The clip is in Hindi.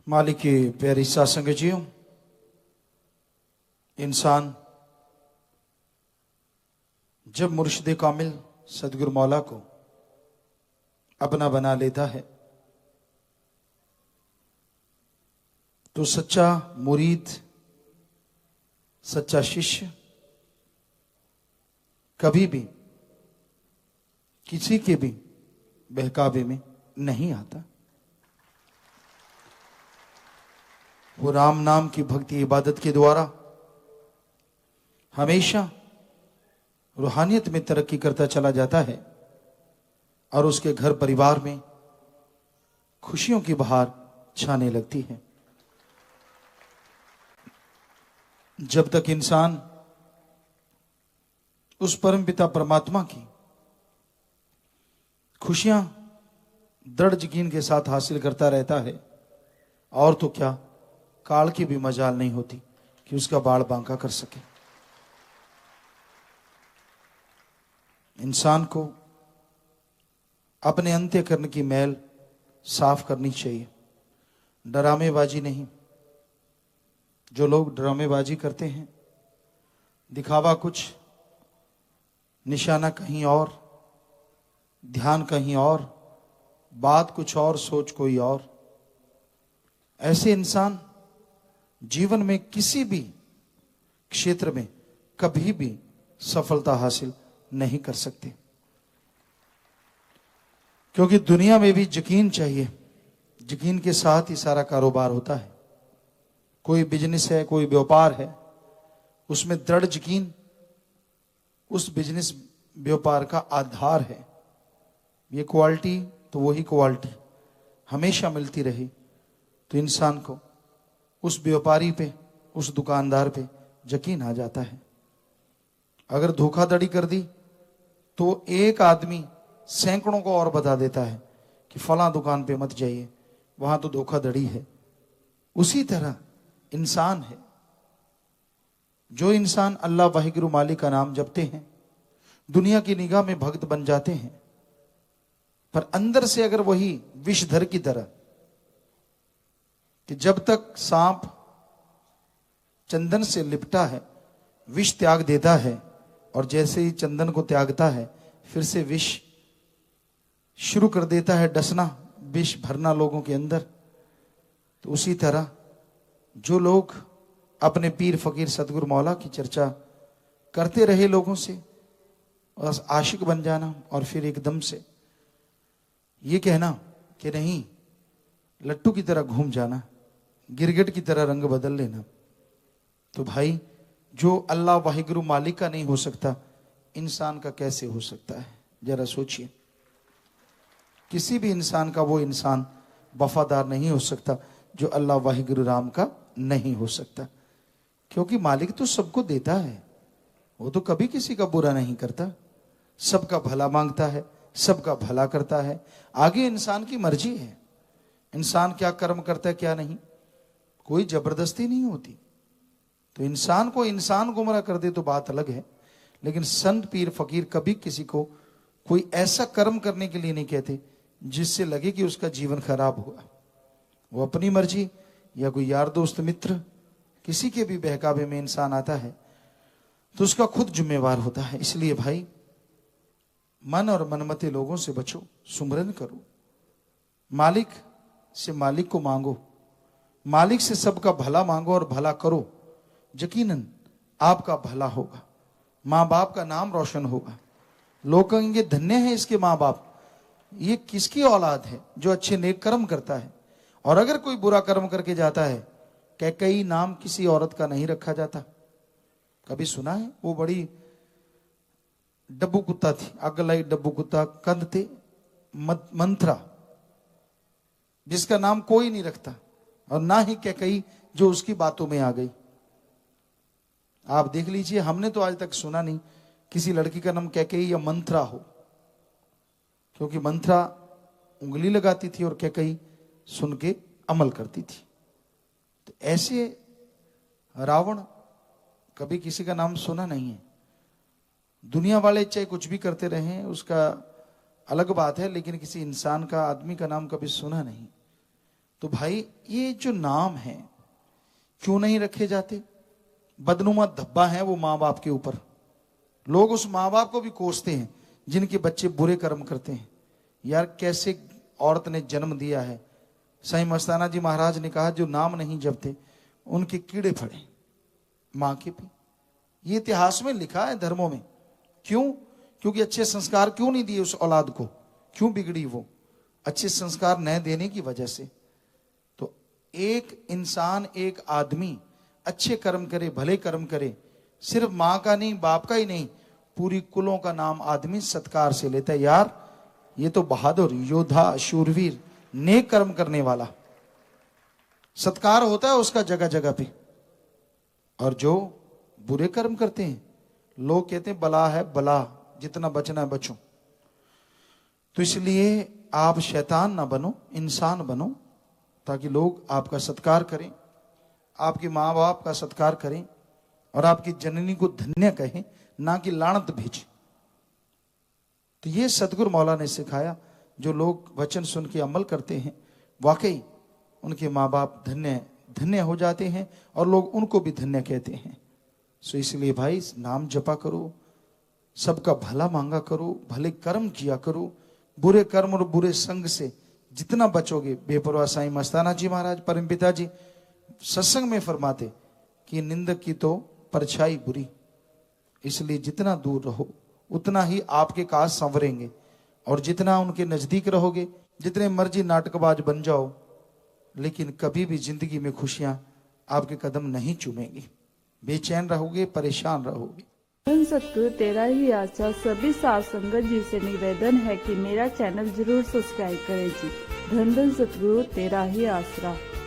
मालिक की प्यारी साथ संगतियों, इंसान जब मुर्शिद कामिल सदगुरु मौला को अपना बना लेता है तो सच्चा मुरीद, सच्चा शिष्य कभी भी किसी के भी बहकावे में नहीं आता। वो राम नाम की भक्ति इबादत के द्वारा हमेशा रूहानियत में तरक्की करता चला जाता है और उसके घर परिवार में खुशियों की बहार छाने लगती है। जब तक इंसान उस परमपिता परमात्मा की खुशियां दृढ़ यकीन के साथ हासिल करता रहता है, और तो क्या काल की भी मजाल नहीं होती कि उसका बाड़ बांका कर सके। इंसान को अपने अंत्यकरण की मैल साफ करनी चाहिए, डरामेबाजी नहीं। जो लोग ड्रामेबाजी करते हैं, दिखावा कुछ, निशाना कहीं और, ध्यान कहीं और, बात कुछ और, सोच कोई और, ऐसे इंसान जीवन में किसी भी क्षेत्र में कभी भी सफलता हासिल नहीं कर सकते। क्योंकि दुनिया में भी यकीन चाहिए, यकीन के साथ ही सारा कारोबार होता है। कोई बिजनेस है, कोई व्यापार है, उसमें दृढ़ यकीन उस बिजनेस व्यापार का आधार है। ये क्वालिटी तो वही क्वालिटी हमेशा मिलती रही तो इंसान को उस व्यापारी पे, उस दुकानदार पे यकीन आ जाता है। अगर धोखाधड़ी कर दी तो एक आदमी सैकड़ों को और बता देता है कि फलां दुकान पे मत जाइए, वहां तो धोखाधड़ी है। उसी तरह इंसान है। जो इंसान अल्लाह वाहिगुरु मालिक का नाम जपते हैं, दुनिया की निगाह में भक्त बन जाते हैं, पर अंदर से अगर वही विषधर की तरह कि जब तक सांप चंदन से लिपटा है विष त्याग देता है, और जैसे ही चंदन को त्यागता है फिर से विष शुरू कर देता है डसना, विष भरना लोगों के अंदर। तो उसी तरह जो लोग अपने पीर फकीर सतगुरु मौला की चर्चा करते रहे लोगों से, और आशिक बन जाना और फिर एकदम से ये कहना कि नहीं, लट्टू की तरह घूम जाना, गिरगिट की तरह रंग बदल लेना, तो भाई जो अल्लाह वाहिगुरु मालिक का नहीं हो सकता, इंसान का कैसे हो सकता है? जरा सोचिए। किसी भी इंसान का वो इंसान वफादार नहीं हो सकता जो अल्लाह वाहिगुरु राम का नहीं हो सकता। क्योंकि मालिक तो सबको देता है, वो तो कभी किसी का बुरा नहीं करता, सबका भला मांगता है, सबका भला करता है। आगे इंसान की मर्जी है, इंसान क्या कर्म करता है क्या नहीं, कोई जबरदस्ती नहीं होती। तो इंसान को इंसान गुमराह कर दे तो बात अलग है, लेकिन संत पीर फकीर कभी किसी को कोई ऐसा कर्म करने के लिए नहीं कहते जिससे लगे कि उसका जीवन खराब हुआ। वो अपनी मर्जी या कोई यार दोस्त मित्र किसी के भी बहकावे में इंसान आता है तो उसका खुद जिम्मेवार होता है। इसलिए भाई मन और मनमते लोगों से बचो, सुमरन करो, मालिक से मालिक को मांगो, मालिक से सबका भला मांगो और भला करो। यकीनन आपका भला होगा, माँ बाप का नाम रोशन होगा, लोग कहेंगे धन्य है इसके माँ बाप, ये किसकी औलाद है जो अच्छे नेक कर्म करता है। और अगर कोई बुरा कर्म करके जाता है, कैकई नाम किसी औरत का नहीं रखा जाता। कभी सुना है? वो बड़ी डब्बू कुत्ता थी, अगलाई डब्बू कुत्ता, कंद थे मंत्रा, जिसका नाम कोई नहीं रखता, और ना ही कैकई जो उसकी बातों में आ गई। आप देख लीजिए, हमने तो आज तक सुना नहीं किसी लड़की का नाम कैकई या मंत्रा हो, क्योंकि मंत्रा उंगली लगाती थी और कैकई सुन के अमल करती थी। तो ऐसे रावण, कभी किसी का नाम सुना नहीं है। दुनिया वाले चाहे कुछ भी करते रहे उसका अलग बात है, लेकिन किसी इंसान का, आदमी का नाम कभी सुना नहीं। तो भाई ये जो नाम है क्यों नहीं रखे जाते? बदनुमा धब्बा है वो माँ बाप के ऊपर। लोग उस माँ बाप को भी कोसते हैं जिनके बच्चे बुरे कर्म करते हैं। यार कैसे औरत ने जन्म दिया है। साईं मस्ताना जी महाराज ने कहा जो नाम नहीं जपते उनके कीड़े फड़े मां के भी। ये इतिहास में लिखा है धर्मों में। क्यों? क्योंकि अच्छे संस्कार क्यों नहीं दिए उस औलाद को? क्यों बिगड़ी वो? अच्छे संस्कार न देने की वजह से। तो एक इंसान, एक आदमी अच्छे कर्म करे, भले कर्म करे, सिर्फ मां का नहीं, बाप का ही नहीं, पूरी कुलों का नाम आदमी सत्कार से लेता है। यार ये तो बहादुर, योद्धा, शूरवीर, नेक कर्म करने वाला, सत्कार होता है उसका जगह जगह पे। और जो बुरे कर्म करते हैं लोग कहते हैं बला है बला, जितना बचना है बचो। तो इसलिए आप शैतान ना बनो, इंसान बनो, ताकि लोग आपका सत्कार करें, आपके माँ बाप का सत्कार करें और आपकी जननी को धन्य कहें, ना कि लानत भेजें। तो ये सतगुरु मौला ने सिखाया। जो लोग वचन सुन के अमल करते हैं वाकई उनके माँ बाप धन्य धन्य हो जाते हैं और लोग उनको भी धन्य कहते हैं। सो इसलिए भाई नाम जपा करो, सबका भला मांगा करो, भले कर्म किया करो। बुरे कर्म और बुरे संग से जितना बचोगे, बेपरवाह साईं मस्ताना जी महाराज परमपिता जी सत्संग में फरमाते कि निंदक की तो परछाई बुरी, इसलिए जितना दूर रहो उतना ही आपके काज संवरेंगे। और जितना उनके नजदीक रहोगे, जितने मर्जी नाटकबाज बन जाओ, लेकिन कभी भी जिंदगी में खुशियां आपके कदम नहीं चूमेंगी। बेचैन रहोगे, परेशान रहोगे। धन सतगुरु तेरा ही आशा सभी साध संगत जी से निवेदन है कि मेरा चैनल जरूर सब्सक्राइब करें जी। धन धन सतगुरु तेरा ही आसरा।